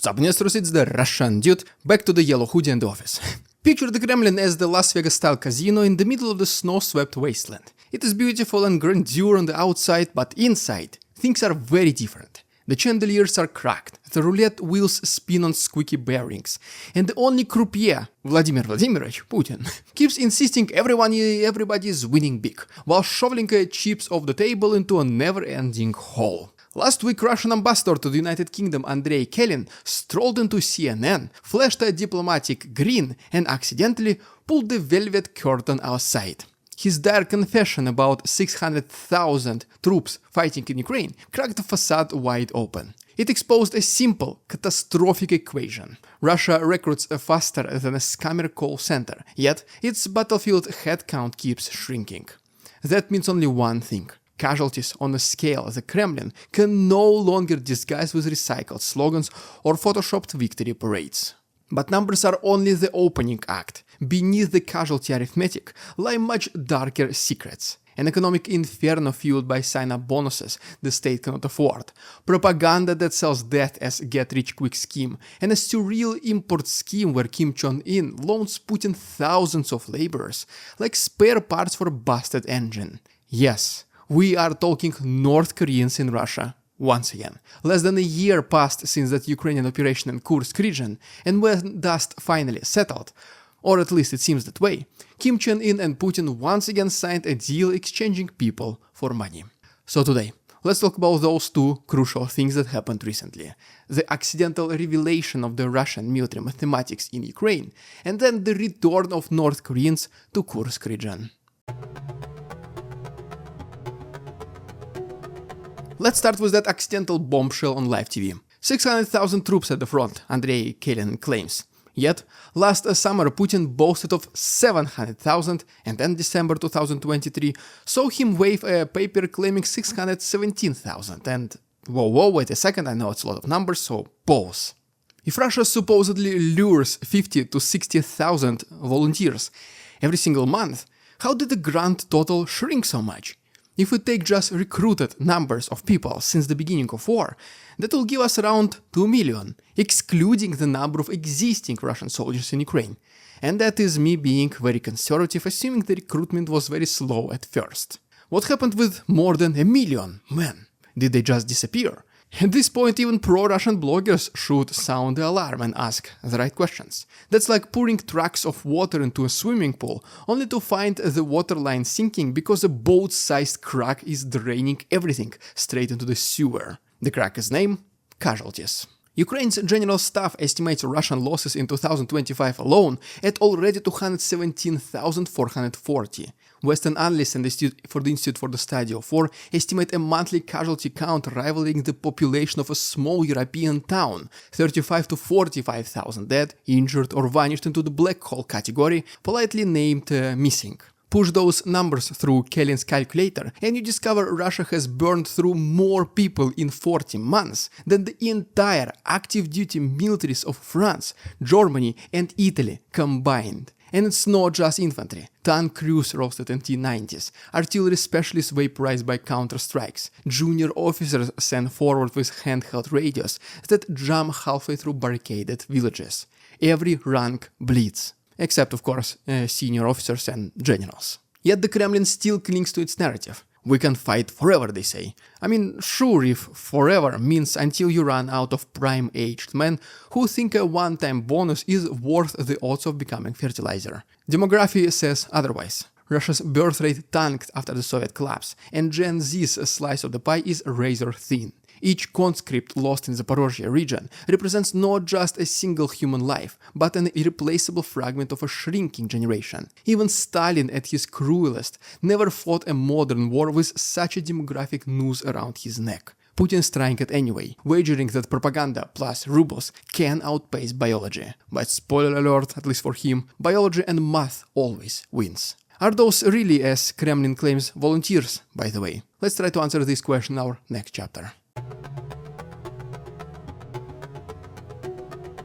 What's up, Nestros? It's the Russian dude, back to the yellow hoodie and the office. Picture the Kremlin as the Las Vegas-style casino in the middle of the snow-swept wasteland. It is beautiful and grandeur on the outside, but inside, things are very different. The chandeliers are cracked, the roulette wheels spin on squeaky bearings, and the only croupier, Vladimir Vladimirovich Putin, keeps insisting everybody is winning big, while shoveling chips off the table into a never-ending hole. Last week, Russian ambassador to the United Kingdom Andrey Kelin strolled into CNN, flashed a diplomatic grin, and accidentally pulled the velvet curtain outside. His dire confession about 600,000 troops fighting in Ukraine cracked the facade wide open. It exposed a simple, catastrophic equation. Russia recruits faster than a scammer call center, yet its battlefield headcount keeps shrinking. That means only one thing. Casualties on a scale the Kremlin can no longer disguise with recycled slogans or photoshopped victory parades. But numbers are only the opening act. Beneath the casualty arithmetic lie much darker secrets. An economic inferno fueled by sign-up bonuses the state cannot afford, propaganda that sells death as get-rich-quick scheme, and a surreal import scheme where Kim Jong-un loans Putin thousands of laborers, like spare parts for a busted engine. Yes, we are talking North Koreans in Russia. Once again, less than a year passed since that Ukrainian operation in Kursk region, and when dust finally settled, or at least it seems that way, Kim Jong-un and Putin once again signed a deal exchanging people for money. So today, let's talk about those two crucial things that happened recently. The accidental revelation of the Russian military mathematics in Ukraine, and then the return of North Koreans to Kursk region. Let's start with that accidental bombshell on live TV. 600,000 troops at the front, Andrey Kelin claims. Yet, last summer Putin boasted of 700,000, and then December 2023 saw him wave a paper claiming 617,000, and whoa, wait a second, I know it's a lot of numbers, so pause. If Russia supposedly lures 50 to 60,000 volunteers every single month, how did the grand total shrink so much? If we take just recruited numbers of people since the beginning of war, that will give us around 2 million, excluding the number of existing Russian soldiers in Ukraine. And that is me being very conservative, assuming the recruitment was very slow at first. What happened with more than 1 million men? Did they just disappear? At this point, even pro-Russian bloggers should sound the alarm and ask the right questions. That's like pouring trucks of water into a swimming pool, only to find the water line sinking because a boat-sized crack is draining everything straight into the sewer. The crack is named Casualties. Ukraine's general staff estimates Russian losses in 2025 alone at already 217,440. Western analysts and the Institute for the Study of War estimate a monthly casualty count rivaling the population of a small European town, 35 to 45,000 dead, injured or vanished into the black hole category, politely named missing. Push those numbers through Kelin's calculator and you discover Russia has burned through more people in 40 months than the entire active-duty militaries of France, Germany and Italy combined. And it's not just infantry. Tank crews roasted in T-90s, artillery specialists vaporized by counter-strikes, junior officers sent forward with handheld radios that jam halfway through barricaded villages. Every rank bleeds. Except, of course, senior officers and generals. Yet the Kremlin still clings to its narrative. We can fight forever, they say. I mean, sure, if forever means until you run out of prime-aged men who think a one-time bonus is worth the odds of becoming fertilizer. Demography says otherwise. Russia's birth rate tanked after the Soviet collapse, and Gen Z's slice of the pie is razor thin. Each conscript lost in the Zaporozhye region represents not just a single human life, but an irreplaceable fragment of a shrinking generation. Even Stalin at his cruelest never fought a modern war with such a demographic noose around his neck. Putin's trying it anyway, wagering that propaganda plus rubles can outpace biology. But spoiler alert, at least for him, biology and math always wins. Are those really, as Kremlin claims, volunteers, by the way? Let's try to answer this question in our next chapter.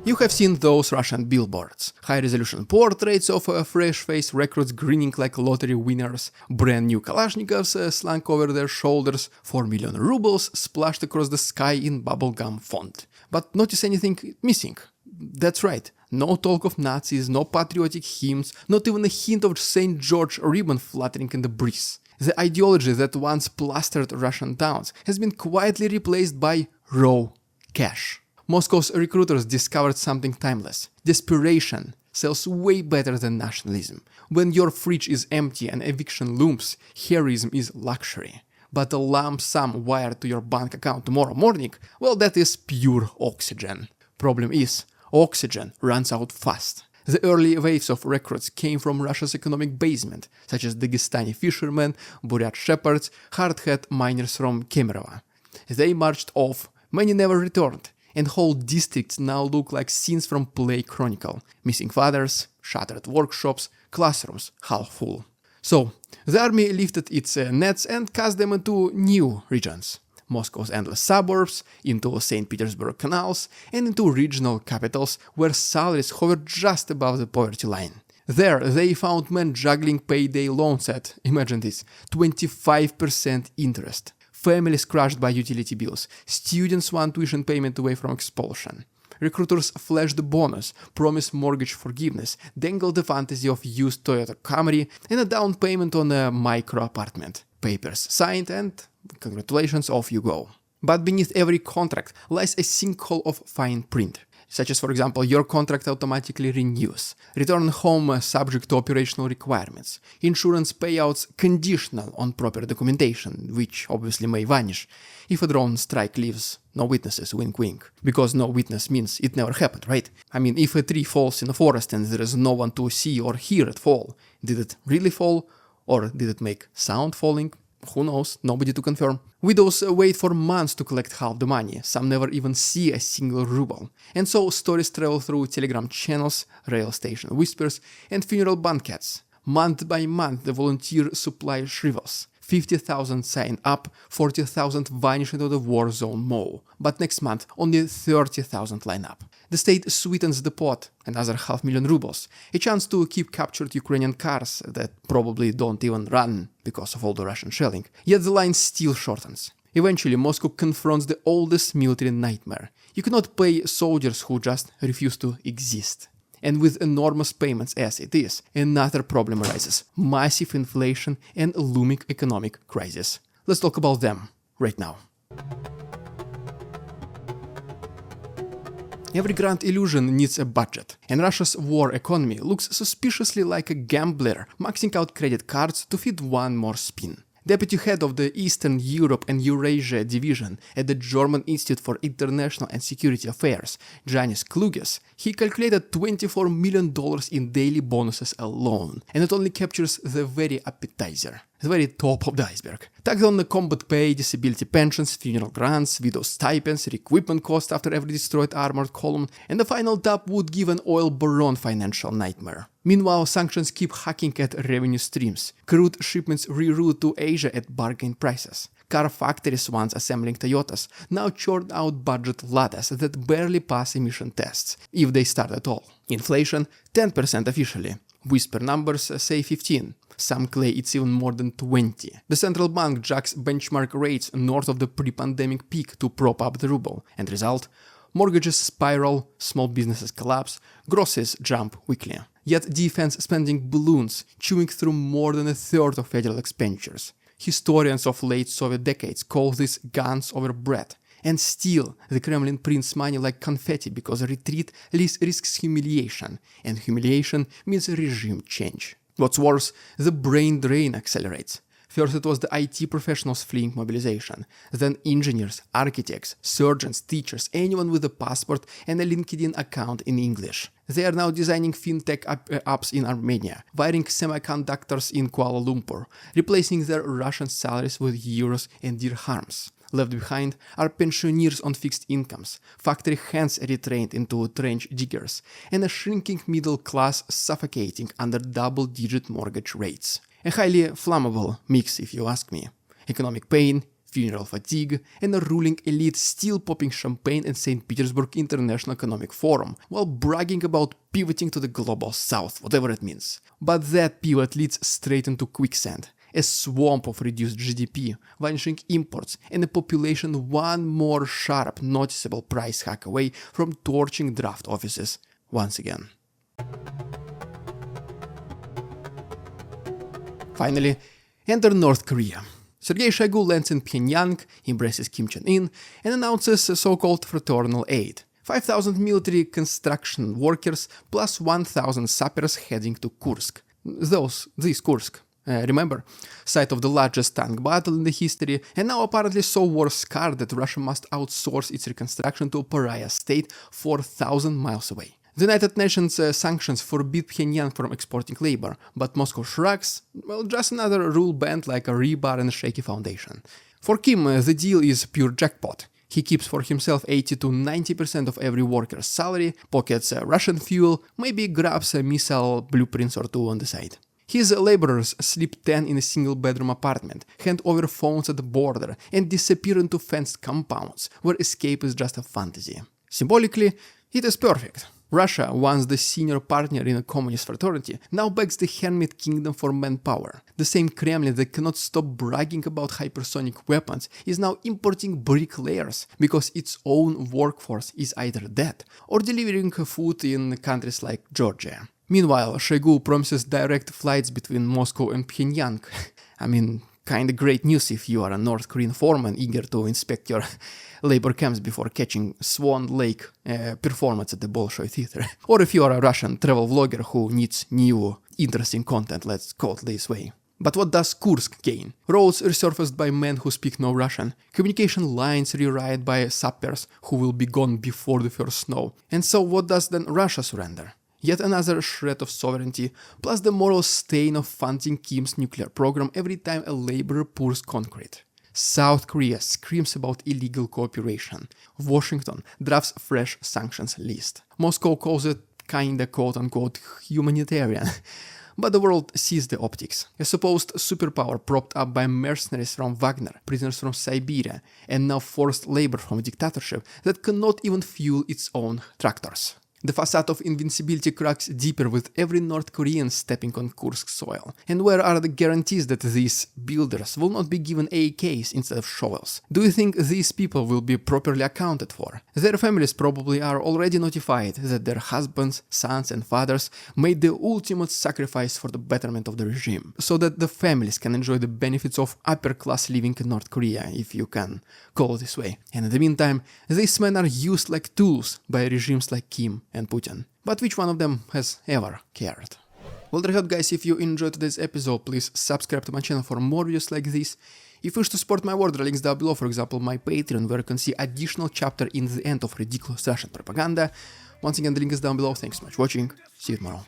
You have seen those Russian billboards. High-resolution portraits of fresh-faced recruits grinning like lottery winners, brand-new Kalashnikovs slung over their shoulders, 4 million rubles splashed across the sky in bubblegum font. But notice anything missing? That's right, no talk of Nazis, no patriotic hymns, not even a hint of St. George ribbon fluttering in the breeze. The ideology that once plastered Russian towns has been quietly replaced by raw cash. Moscow's recruiters discovered something timeless. Desperation sells way better than nationalism. When your fridge is empty and eviction looms, heroism is luxury. But a lump sum wired to your bank account tomorrow morning, well, that is pure oxygen. Problem is, oxygen runs out fast. The early waves of recruits came from Russia's economic basement, such as Dagestani fishermen, Buryat shepherds, hard-hat miners from Kemerovo. They marched off, many never returned, and whole districts now look like scenes from play chronicle. Missing fathers, shattered workshops, classrooms half full. So, the army lifted its nets and cast them into new regions. Moscow's endless suburbs, into St. Petersburg canals, and into regional capitals where salaries hovered just above the poverty line. There they found men juggling payday loans at, imagine this, 25% interest. Families crushed by utility bills, students want tuition payment away from expulsion. Recruiters flash the bonus, promise mortgage forgiveness, dangle the fantasy of used Toyota Camry and a down payment on a micro apartment. Papers signed and congratulations, off you go. But beneath every contract lies a sinkhole of fine print, such as, for example, your contract automatically renews, return home subject to operational requirements, insurance payouts conditional on proper documentation, which obviously may vanish if a drone strike leaves no witnesses, wink wink. Because no witness means it never happened, right? I mean, if a tree falls in a forest and there is no one to see or hear it fall, did it really fall? Or did it make sound falling? Who knows, nobody to confirm. Widows wait for months to collect half the money, some never even see a single ruble. And so stories travel through telegram channels, rail station whispers, and funeral banquets. Month by month the volunteer supply shrivels. 50,000 sign up, 40,000 vanish into the war zone mole. But next month only 30,000 line up. The state sweetens the pot, another 500,000 rubles, a chance to keep captured Ukrainian cars that probably don't even run because of all the Russian shelling. Yet the line still shortens. Eventually Moscow confronts the oldest military nightmare. You cannot pay soldiers who just refuse to exist. And with enormous payments as it is, another problem arises: massive inflation and looming economic crisis. Let's talk about them right now. Every grand illusion needs a budget, and Russia's war economy looks suspiciously like a gambler maxing out credit cards to fit one more spin. Deputy head of the Eastern Europe and Eurasia division at the German Institute for International and Security Affairs, Janis Kluges, he calculated $24 million in daily bonuses alone, and it only captures the very appetizer, the very top of the iceberg. Tagged on the combat pay, disability pensions, funeral grants, widow stipends, recruitment cost after every destroyed armored column, and the final tap would give an oil baron financial nightmare. Meanwhile, sanctions keep hacking at revenue streams. Crude shipments reroute to Asia at bargain prices. Car factories once assembling Toyotas now churn out budget Ladas that barely pass emission tests, if they start at all. Inflation, 10% officially. Whisper numbers say 15. Some claim it's even more than 20. The central bank jacks benchmark rates north of the pre-pandemic peak to prop up the ruble. And result? Mortgages spiral, small businesses collapse, grosses jump weekly. Yet defense spending balloons, chewing through more than a third of federal expenditures. Historians of late Soviet decades call this guns over bread. And still, the Kremlin prints money like confetti because retreat risks humiliation, and humiliation means regime change. What's worse, the brain drain accelerates. First it was the IT professionals fleeing mobilization, then engineers, architects, surgeons, teachers, anyone with a passport and a LinkedIn account in English. They are now designing fintech apps in Armenia, wiring semiconductors in Kuala Lumpur, replacing their Russian salaries with euros and dirhams. Left behind are pensioners on fixed incomes, factory hands retrained into trench diggers, and a shrinking middle class suffocating under double-digit mortgage rates. A highly flammable mix, if you ask me. Economic pain, funeral fatigue, and a ruling elite still popping champagne at St. Petersburg International Economic Forum, while bragging about pivoting to the global south, whatever it means. But that pivot leads straight into quicksand, a swamp of reduced GDP, vanishing imports, and a population one more sharp, noticeable price hike away from torching draft offices once again. Finally, enter North Korea. Sergei Shoigu lands in Pyongyang, embraces Kim Jong-un, and announces a so-called fraternal aid. 5,000 military construction workers plus 1,000 sappers heading to Kursk. This Kursk, remember, site of the largest tank battle in the history, and now apparently so war-scarred that Russia must outsource its reconstruction to a pariah state 4,000 miles away. The United Nations sanctions forbid Pyongyang from exporting labor, but Moscow shrugs, well, just another rule bent like a rebar and a shaky foundation. For Kim, the deal is pure jackpot. He keeps for himself 80 to 90% of every worker's salary, pockets Russian fuel, maybe grabs a missile blueprints or two on the side. His laborers sleep 10 in a single-bedroom apartment, hand over phones at the border, and disappear into fenced compounds, where escape is just a fantasy. Symbolically, it is perfect. Russia, once the senior partner in a communist fraternity, now begs the handmade kingdom for manpower. The same Kremlin that cannot stop bragging about hypersonic weapons is now importing bricklayers because its own workforce is either dead or delivering food in countries like Georgia. Meanwhile, Shoigu promises direct flights between Moscow and Pyongyang. I mean, kinda great news if you are a North Korean foreman eager to inspect your labor camps before catching Swan Lake performance at the Bolshoi Theater. Or if you are a Russian travel vlogger who needs new, interesting content, let's call it this way. But what does Kursk gain? Roads resurfaced by men who speak no Russian, communication lines rewritten by sappers who will be gone before the first snow. And so what does then Russia surrender? Yet another shred of sovereignty, plus the moral stain of funding Kim's nuclear program every time a laborer pours concrete. South Korea screams about illegal cooperation. Washington drafts fresh sanctions list. Moscow calls it kinda quote-unquote humanitarian. But the world sees the optics. A supposed superpower propped up by mercenaries from Wagner, prisoners from Siberia, and now forced labor from a dictatorship that cannot even fuel its own tractors. The facade of invincibility cracks deeper with every North Korean stepping on Kursk soil. And where are the guarantees that these builders will not be given AKs instead of shovels? Do you think these people will be properly accounted for? Their families probably are already notified that their husbands, sons and fathers made the ultimate sacrifice for the betterment of the regime, so that the families can enjoy the benefits of upper-class living in North Korea, if you can call it this way. And in the meantime, these men are used like tools by regimes like Kim and Putin. But which one of them has ever cared? Well, there you go, guys. If you enjoyed today's episode, please subscribe to my channel for more videos like this. If you wish to support my work, there are links down below, for example, my Patreon, where you can see additional chapter in the end of ridiculous Russian propaganda. Once again, the link is down below. Thanks so much for watching. See you tomorrow.